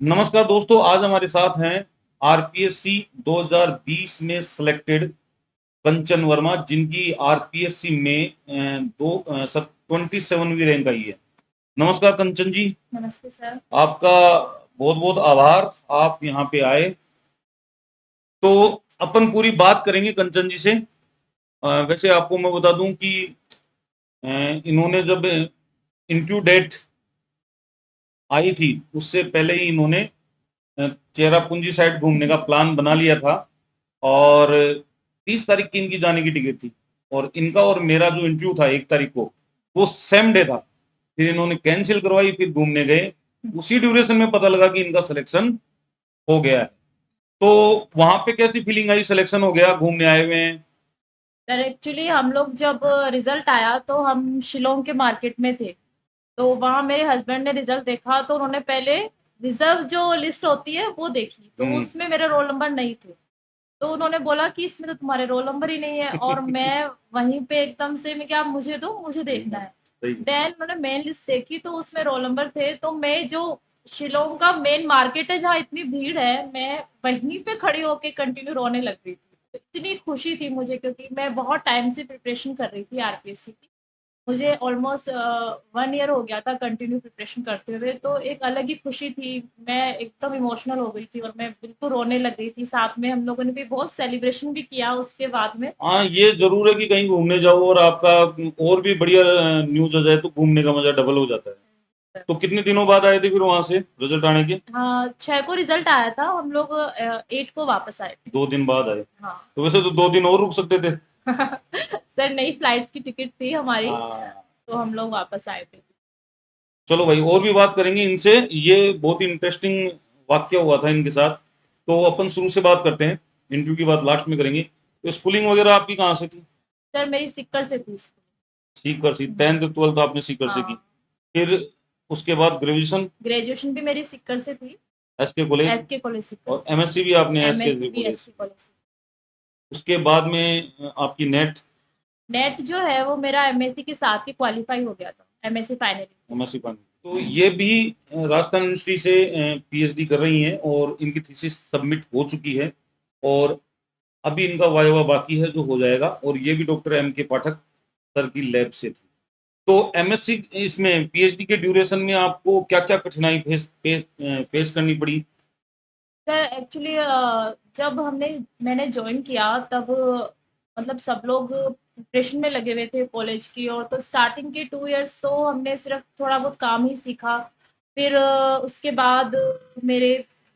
नमस्कार दोस्तों, आज हमारे साथ हैं आरपीएससी 2020 में सिलेक्टेड कंचन वर्मा, जिनकी आरपीएससी में 27वीं रैंक आई है। नमस्कार कंचन जी। नमस्ते सर। आपका बहुत बहुत आभार, आप यहाँ पे आए। तो अपन पूरी बात करेंगे कंचन जी से। वैसे आपको मैं बता दूं कि इन्होंने जब इंटरव्यू डेट आई थी, उससे पहले ही इन्होंने चेरापूंजी साइड घूमने का प्लान बना लिया था। और 30 तारीख की इनकी जाने की टिकट थी, और इनका और मेरा जो इंटरव्यू था 1 तारीख को, वो सेम डे था। फिर इन्होंने कैंसिल करवाई, फिर घूमने गए। उसी ड्यूरेशन में पता लगा कि इनका सिलेक्शन हो गया है। तो वहां पे कैसी फीलिंग आई? सिलेक्शन हो गया, घूमने आए हुए हैं। सर एक्चुअली हम लोग जब रिजल्ट आया तो हम शिलोंग के मार्केट में थे। तो वहाँ मेरे हस्बैंड ने रिजल्ट देखा तो उन्होंने पहले रिजर्व जो लिस्ट होती है वो देखी, तो हम्म। उसमें मेरे रोल नंबर नहीं थे। तो उन्होंने बोला कि इसमें तो तुम्हारे रोल नंबर ही नहीं है, और मैं वहीं पे एकदम से मैं क्या, मुझे दो, मुझे सही देखना बात, है। सही। देन उन्होंने मेन लिस्ट देखी तो उसमें रोल नंबर थे, तो मैं जो शिलोंग का मेन मार्केट है जहाँ इतनी भीड़ है, मैं वहीं पे खड़ी होके कंटिन्यू रोने लग गई थी। इतनी खुशी थी मुझे, क्योंकि मैं बहुत टाइम से प्रिपरेशन कर रही थी आरपीएससी की। मुझे ऑलमोस्ट 1 ईयर हो गया था कंटिन्यू प्रिपरेशन करते हुए, तो एक अलग ही खुशी थी। मैं एकदम इमोशनल हो गई थी और मैं बिल्कुल रोने लग गई थी। साथ में हम लोगों ने भी बहुत सेलिब्रेशन भी किया उसके बाद में। हाँ, ये जरूर है कि कहीं घूमने जाओ और आपका और भी बढ़िया न्यूज आ जाए, तो घूमने का मजा डबल हो जाता है। तो कितने दिनों बाद आए थे फिर वहां से रिजल्ट आने के? हाँ, 6 को रिजल्ट आया था, हम लोग 8 को वापस आए थे। 2 दिन बाद आए? हाँ। तो वैसे तो 2 दिन और रुक सकते थे। सर नई फ्लाइट्स की टिकट थी हमारी, हाँ। तो हम लोग वापस आए थे। चलो भाई, और भी बात करेंगे इनसे। ये बहुत ही इंटरेस्टिंग वाक्य हुआ था इनके साथ। तो अपन शुरू से बात करते हैं, इंटरव्यू की बात लास्ट में करेंगे। तो स्कूलिंग वगैरह आपकी कहाँ से थी? सर मेरी सिक्कर से थी स्कूल। सीकर से? 10th 12th आपने सीकर से की? हाँ। फिर उसके बाद ग्रेजुएशन ग्रेजुएशन भी मेरी सिक्कर से थी। एसके कॉलेज, एसके कॉलेज सिक्कर और से। एमएससी भी आपने एसके एमएससी भी कॉलेज। एसके कॉलेज से। उसके बाद में आपकी नेट, नेट जो है वो मेरा एमएससी के साथ ही क्वालिफाई हो गया था, एमएससी फाइनल के साथ। एमएससी पानी। तो ये भी राजस्थान यूनिवर्सिटी से पीएचडी कर रही हैं, और इनकी थीसिस सबमिट हो चुकी है। और अभी इनका वाइवा बाकी है, जो हो जाएगा। और ये भी डॉक्टर एम के पाठक सर की लैब से थी। तो एमएससी, इसमें पीएचडी के ड्यूरेशन में आपको क्या क्या कठिनाई फेस करनी पड़ी? सर एक्चुअली जब मैंने ज्वाइन किया तब मतलब सब लोग प्रिपरेशन में लगे हुए थे कॉलेज की, और तो स्टार्टिंग के 2 इयर्स तो हमने सिर्फ थोड़ा बहुत काम ही सीखा। फिर उसके बाद मेरे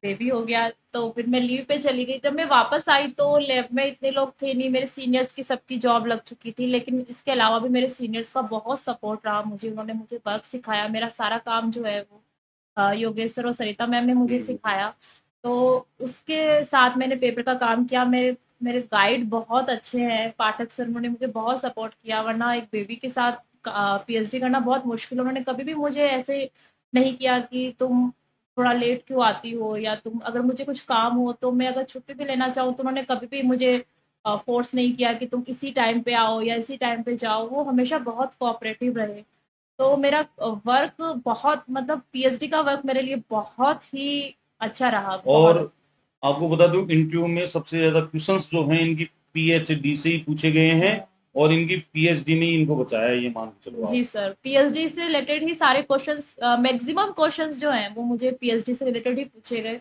बेबी हो गया, तो फिर मैं लीव पे चली गई। जब मैं वापस आई तो लैब में इतने लोग थे नहीं, मेरे सीनियर्स की सबकी जॉब लग चुकी थी, लेकिन इसके अलावा भी मेरे सीनियर्स का बहुत सपोर्ट रहा मुझे। उन्होंने मुझे वर्क सिखाया, मेरा सारा काम जो है वो योगेश्वर और सरिता मैम ने मुझे हम्म। सिखाया। तो उसके साथ मैंने पेपर का काम किया। मेरे मेरे गाइड बहुत अच्छे हैं, पाठक सर, उन्होंने मुझे बहुत सपोर्ट किया। वरना एक बेबी के साथ पीएचडी करना बहुत मुश्किल। उन्होंने कभी भी मुझे ऐसे नहीं किया कि तुम थोड़ा लेट क्यों आती हो, या तुम अगर मुझे कुछ काम हो तो मैं अगर छुट्टी भी लेना चाहूँ तो उन्होंने कभी भी मुझे फोर्स नहीं किया कि तुम इसी टाइम पे आओ या इसी टाइम पे जाओ। वो हमेशा बहुत कोऑपरेटिव रहे। तो मेरा वर्क बहुत, मतलब पीएचडी का वर्क मेरे लिए बहुत ही अच्छा रहा, और बहुत अच्छा। आपको बता दूं, इंटरव्यू में सबसे ज्यादा क्वेश्चंस जो हैं इनकी पीएचडी से ही पूछे गए हैं। हाँ। और इनकी पीएचडी ने ही इनको बचाया है, ये मान के चलो जी आप। सर, पीएचडी से रिलेटेड ही सारे क्वेश्चंस, मैक्सिमम क्वेश्चंस जो हैं वो मुझे पीएचडी से रिलेटेड ही पूछे गए।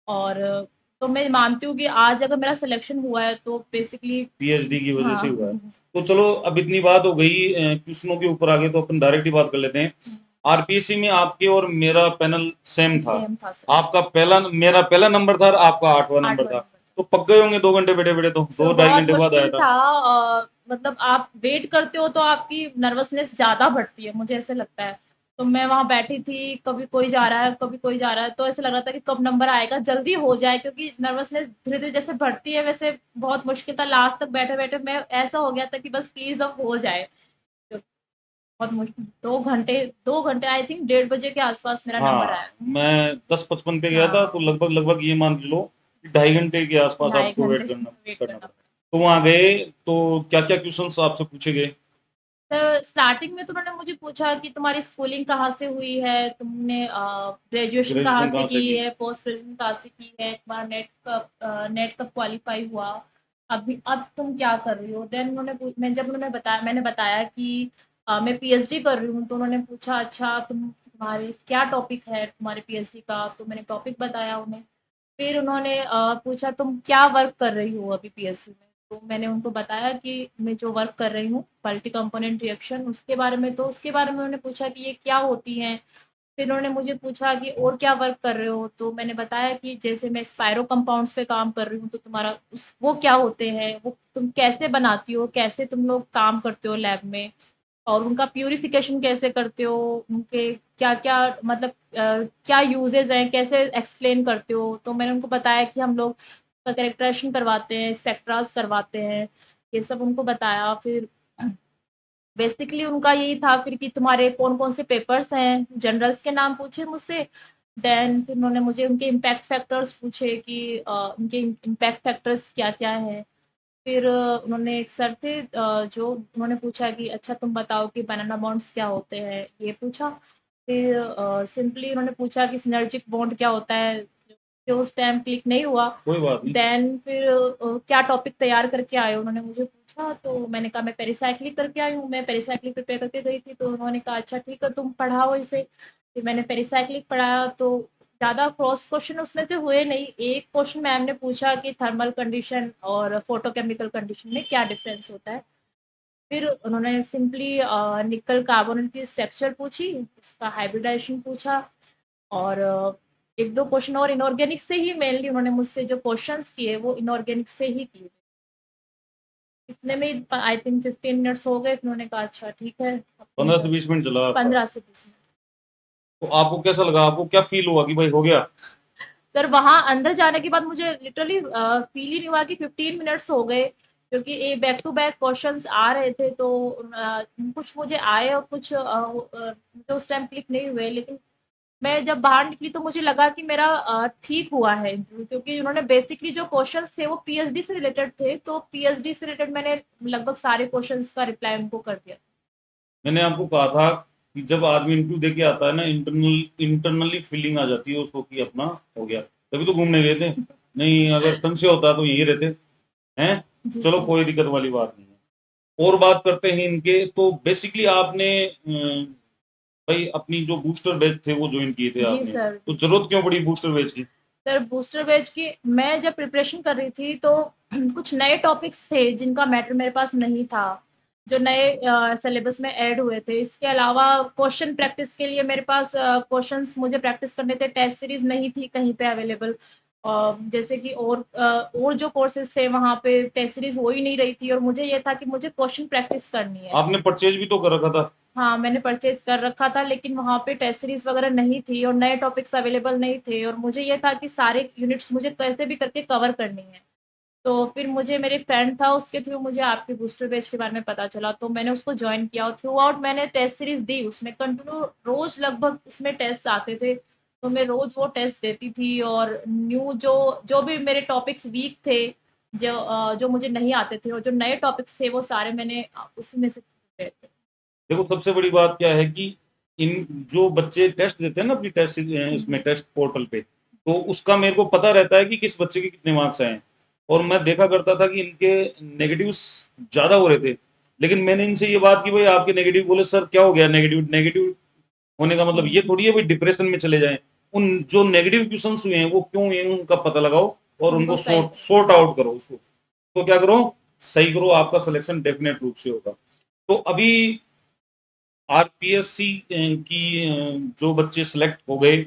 और तो मैं मानती हूँ कि आज अगर मेरा सिलेक्शन हुआ है तो बेसिकली। पीएचडी की वजह से हाँ। हुआ है। तो चलो, अब इतनी बात हो गई क्वेश्चनों के ऊपर, आगे तो अपन डायरेक्ट ही बात कर लेते हैं। आरपीएससी में आपके और मेरा पैनल सेम था। सेम था सर। आपका पहला, मेरा पहला नंबर था, और आपका 8वां नंबर 8वां था। नंबर। तो पक गए होंगे 2 घंटे बैठे बैठे, तो सर दो ढाई बहुत घंटे बाद आया मुश्किल था। था। मतलब आप वेट करते हो तो आपकी नर्वसनेस ज़्यादा बढ़ती है, मुझे ऐसे लगता है। तो मैं वहाँ बैठी थी, कभी कोई जा रहा है, कभी कोई जा रहा है, तो ऐसा लग रहा था कि कब नंबर आएगा, जल्दी हो जाए, क्योंकि नर्वसनेस धीरे-धीरे जैसे बढ़ती है वैसे बहुत मुश्किल था। लास्ट तक बैठे-बैठे मैं ऐसा हो गया था कि बस प्लीज़ अब हो जाए। तो बहुत मुश्किल 2 घंटे आई थिंक 1:30 बजे के आस-पास मेरा नंबर हाँ, आया। मैं 10:55 पे गया था, हाँ, तो लगभग लगभग ये मान के चलो कि 2.5 घंटे के आसपास ढाई आपको वेट घंटे करना वेट करना करना पड़ा। पड़ा। तो वहाँ गए, तो क्या क्या क्वेश्चंस आपसे पूछे गए? सर स्टार्टिंग में तो उन्होंने मुझे पूछा कि तुम्हारी स्कूलिंग कहाँ से हुई है, तुमने ग्रेजुएशन कहाँ ग्रेजुएशन से कहाँ से की की? है, पोस्ट ग्रेजुएशन कहाँ से की है, तुम्हारा नेट कब क्वालिफाई हुआ, अभी अब तुम क्या कर रही हो। देन मैंने बताया कि मैं पीएचडी कर रही हूँ, तो उन्होंने पूछा अच्छा तुम्हारे क्या टॉपिक है तुम्हारे पीएचडी का, तो मैंने टॉपिक बताया उन्हें। फिर उन्होंने पूछा तुम क्या वर्क कर रही हो अभी पीएचडी में, तो मैंने उनको बताया कि मैं जो वर्क कर रही हूँ मल्टी कंपोनेंट रिएक्शन उसके बारे में, तो उसके बारे में उन्होंने पूछा कि ये क्या होती हैं। फिर उन्होंने मुझे पूछा कि और क्या वर्क कर रहे हो, तो मैंने बताया कि जैसे मैं स्पायरो कंपाउंड्स पे काम कर रही हूँ, तो तुम्हारा उस वो क्या होते हैं, वो तुम कैसे बनाती हो, कैसे तुम लोग काम करते हो लैब में, और उनका प्यूरिफिकेशन कैसे करते हो, उनके क्या-क्या मतलब क्या यूजेस हैं, कैसे एक्सप्लेन करते हो। तो मैंने उनको बताया कि हम लोग का कैरेक्टराइजेशन करवाते हैं, स्पेक्ट्रास करवाते हैं, ये सब उनको बताया। फिर बेसिकली उनका यही था फिर कि तुम्हारे कौन-कौन से पेपर्स हैं, जनरल्स के नाम पूछे मुझसे। देन फिर उन्होंने मुझे उनके इम्पैक्ट फैक्टर्स पूछे कि उनके इम्पैक्ट फैक्टर्स क्या-क्या हैं। फिर उन्होंने एक सर थे जो उन्होंने पूछा कि अच्छा तुम बताओ कि बनाना बॉन्ड्स क्या होते हैं, ये पूछा। फिर सिंपली उन्होंने पूछा कि सिनर्जिक बॉन्ड क्या होता है, जो उस टाइम क्लिक नहीं हुआ। कोई बात नहीं। देन फिर क्या टॉपिक तैयार करके आए हो? उन्होंने मुझे पूछा, तो मैंने कहा मैं पेरिसाइक्लिक करके आई हूँ, मैं पेरिसाइक्लिक प्रिपेयर करके गई थी। तो उन्होंने कहा अच्छा ठीक है तुम पढ़ाओ इसे। फिर मैंने पेरिसाइक्लिक पढ़ाया, तो ज़्यादा क्रॉस क्वेश्चन उसमें से हुए नहीं। एक क्वेश्चन मैम ने पूछा कि थर्मल कंडीशन और फोटोकेमिकल कंडीशन में क्या डिफरेंस होता है। फिर उन्होंने सिंपली निकल कार्बोनेट की स्ट्रक्चर पूछी, उसका हाइब्रिडाइजेशन पूछा, और एक दो क्वेश्चन और इनऑर्गेनिक से ही मेनली उन्होंने मुझसे जो क्वेश्चंस किए वो इनऑर्गेनिक से ही किए। इतने में आई थिंक 15 मिनट्स हो गए, फिर उन्होंने कहा अच्छा ठीक है अब तुम 15 से जाओ। 20 मिनट चला आपका? 15 से 20 मिनट। तो आपको कैसा लगा? आपको क्या फील हुआ कि भाई हो गया? सर वहाँ अंदर जाने के बाद मुझे लिटरली फील ही नहीं हुआ कि 15 मिनट्स हो गए, क्योंकि ये बैक टू बैक क्वेश्चंस आ रहे थे। तो कुछ मुझे आए और कुछ मुझे उस टाइम क्लिक नहीं हुए, लेकिन मैं जब बाहर निकली तो मुझे लगा कि मेरा ठीक हुआ है इंटरव्यू, क्योंकि उन्होंने बेसिकली जो क्वेश्चंस थे वो पीएचडी से रिलेटेड थे, तो पीएचडी से रिलेटेड मैंने लगभग सारे क्वेश्चंस का रिप्लाई उनको कर दिया। मैंने आपको कहा था कि जब आदमी इंटरव्यू दे के आता है ना, इंटरनली फीलिंग आ जाती है उसको कि अपना हो गया। तभी तो घूमने गए थे। नहीं, अगर संशय होता तो यहीं रहते हैं। जी चलो, सर। कोई दिक्कत वाली बात नहीं है। और बात करते हैं इनके। तो बेसिकली आपने भाई अपनी जो बूस्टर बैच थे वो ज्वाइन किए थे जी आपने, सर। तो जरूरत क्यों पड़ी बूस्टर बैच की? सर बूस्टर बैच की मैं जब प्रिपरेशन कर रही थी तो कुछ नए टॉपिक्स थे जिनका मैटर मेरे पास नहीं था, जो नए सिलेबस में ऐड हुए थे। इसके अलावा क्वेश्चन प्रैक्टिस के लिए मेरे पास क्वेश्चंस मुझे प्रैक्टिस करने थे, टेस्ट सीरीज नहीं थी कहीं पे अवेलेबल। जैसे कि और जो कोर्सेज थे वहाँ पे टेस्ट सीरीज हो ही नहीं रही थी, और मुझे ये था कि मुझे क्वेश्चन प्रैक्टिस करनी है। आपने परचेज भी तो कर रखा था। हाँ, मैंने परचेज़ कर रखा था, लेकिन वहाँ पे टेस्ट सीरीज़ वग़ैरह नहीं थी और नए टॉपिक्स अवेलेबल नहीं थे, और मुझे ये था कि सारे यूनिट्स मुझे कैसे भी करके कवर करनी है। तो फिर मुझे मेरे फ्रेंड था, उसके थ्रू मुझे आपके बूस्टर बैच के बारे में पता चला, तो मैंने उसको जॉइन किया और थ्रू आउट मैंने टेस्ट सीरीज़ दी। उसमें कंटिन्यू रोज़ लगभग उसमें टेस्ट आते थे, तो मैं रोज़ वो टेस्ट देती थी, और न्यू जो जो भी मेरे टॉपिक्स वीक थे, जो मुझे नहीं आते थे, और जो नए टॉपिक्स थे, वो सारे मैंने उसी में से प्रिपेयर किए। देखो, सबसे बड़ी बात क्या है कि इन जो बच्चे टेस्ट देते हैं ना अपनी टेस्ट इसमें टेस्ट पोर्टल पे, तो उसका मेरे को पता रहता है कि किस बच्चे के कितने मार्क्स आए हैं। और मैं देखा करता था कि इनके नेगेटिव्स ज्यादा हो रहे थे। लेकिन मैंने इनसे ये बात की, भाई आपके नेगेटिव, बोले सर क्या हो गया? नेगेटिव नेगेटिव होने का मतलब ये थोड़ी है भाई डिप्रेशन में चले जाएं। उन जो नेगेटिव क्वेश्चन हुए हैं वो क्यों हुए हैं उनका पता लगाओ, और उनको उनको सही सॉर्ट सॉर्ट आउट करो उसको। तो क्या करो? सही करो, आपका सिलेक्शन डेफिनेट रूप से होगा। तो अभी आरपीएससी की जो बच्चे सिलेक्ट हो गए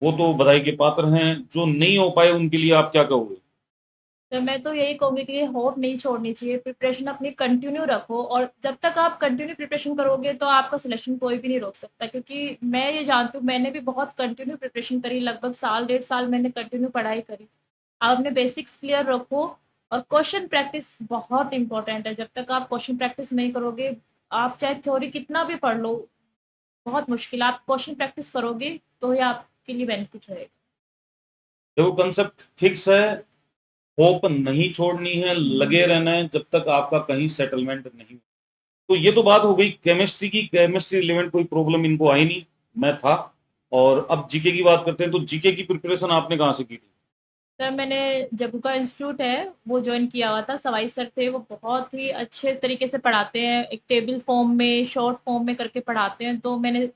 वो तो बधाई के पात्र हैं। जो नहीं हो पाए उनके लिए आप क्या कहोगे? तो मैं तो यही कहूँगी कि होप नहीं छोड़नी चाहिए, प्रिपरेशन अपनी कंटिन्यू रखो, और जब तक आप कंटिन्यू प्रिपरेशन करोगे तो आपका सिलेक्शन कोई भी नहीं रोक सकता। क्योंकि मैं ये जानती हूँ, मैंने भी बहुत कंटिन्यू प्रिपरेशन करी, लगभग साल 1.5 साल मैंने कंटिन्यू पढ़ाई करी। आप अपने बेसिक्स क्लियर रखो, और क्वेश्चन प्रैक्टिस बहुत इंपॉर्टेंट है। जब तक आप क्वेश्चन प्रैक्टिस नहीं करोगे, आप चाहे थ्योरी कितना भी पढ़ लो, बहुत मुश्किल, आप क्वेश्चन प्रैक्टिस करोगे तो ही आपके लिए बेनिफिट रहेगा। देखो, कंसेप्ट फिक्स है। होप नहीं छोड़नी है, लगे रहना है जब तक आपका कहीं सेटलमेंट नहीं। तो ये तो बात हो गई केमिस्ट्री की। केमिस्ट्री रिलेवेंट कोई प्रॉब्लम इनको आई नहीं, मैं था। और अब जीके की बात करते हैं, तो जीके की प्रिपरेशन आपने कहाँ से की थी? सर मैंने जग्गू का इंस्टीट्यूट है वो ज्वाइन किया हुआ था। सवाई सर थे, वो बहुत ही अच्छे तरीके से पढ़ाते हैं, एक टेबल फॉर्म में शॉर्ट फॉर्म में करके पढ़ाते हैं। तो मैंने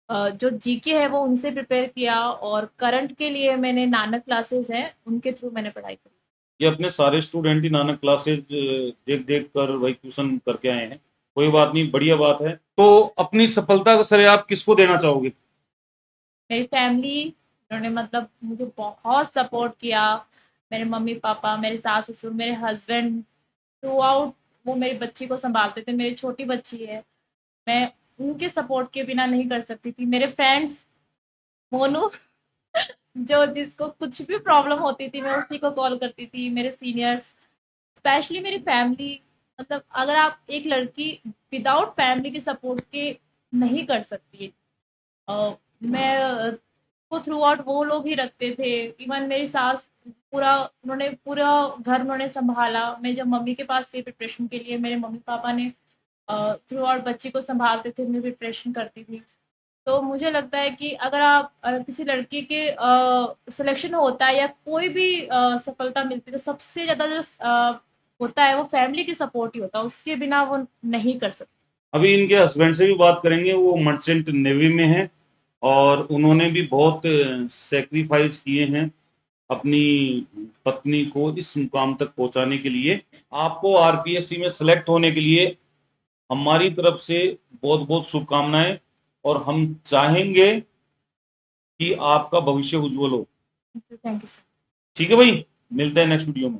जो जीके है वो उनसे प्रिपेयर किया, और करंट के लिए मैंने नानक क्लासेस हैं उनके थ्रू मैंने पढ़ाई करी। ये अपने सारे स्टूडेंट ही नानक क्लासेज देख देख कर वही ट्यूशन करके आए हैं। कोई बात नहीं, बढ़िया बात है। तो अपनी सफलता का श्रेय आप किसको देना चाहोगे? मेरी फैमिली, उन्होंने मतलब मुझे बहुत सपोर्ट किया। मेरे मम्मी पापा, मेरे सास ससुर, मेरे हस्बैंड थ्रू आउट वो मेरी बच्ची को संभालते थे। मेरी छोटी बच्ची है, मैं उनके सपोर्ट के बिना नहीं कर सकती थी। मेरे फ्रेंड्स, मोनू जो जिसको कुछ भी प्रॉब्लम होती थी मैं उसी को कॉल करती थी। मेरे सीनियर्स, स्पेशली मेरी फैमिली। मतलब अगर आप एक लड़की विदाउट फैमिली के सपोर्ट के नहीं कर सकती है। मैं को थ्रू आउट वो लोग ही रखते थे। इवन मेरी सास, पूरा उन्होंने पूरा घर उन्होंने संभाला। मैं जब मम्मी के पास थी प्रिपरेशन के लिए, मेरे मम्मी पापा ने थ्रू आउट बच्ची को संभालते थे, मैं प्रिपरेशन करती थी। तो मुझे लगता है कि अगर आप किसी लड़की के सिलेक्शन होता है या कोई भी सफलता मिलती है, तो सबसे ज़्यादा जो होता है वो फैमिली की सपोर्ट ही होता है, उसके बिना वो नहीं कर सकती। अभी इनके हस्बैंड से भी बात करेंगे, वो मर्चेंट नेवी में हैं और उन्होंने भी बहुत सेक्रीफाइस किए हैं अपनी पत्नी को इस मुकाम तक पहुंचाने के लिए। आपको आरपीएससी में सिलेक्ट होने के लिए हमारी तरफ से बहुत बहुत शुभकामनाएं, और हम चाहेंगे कि आपका भविष्य उज्जवल हो। Thank you sir. ठीक है भाई, मिलते हैं नेक्स्ट वीडियो में।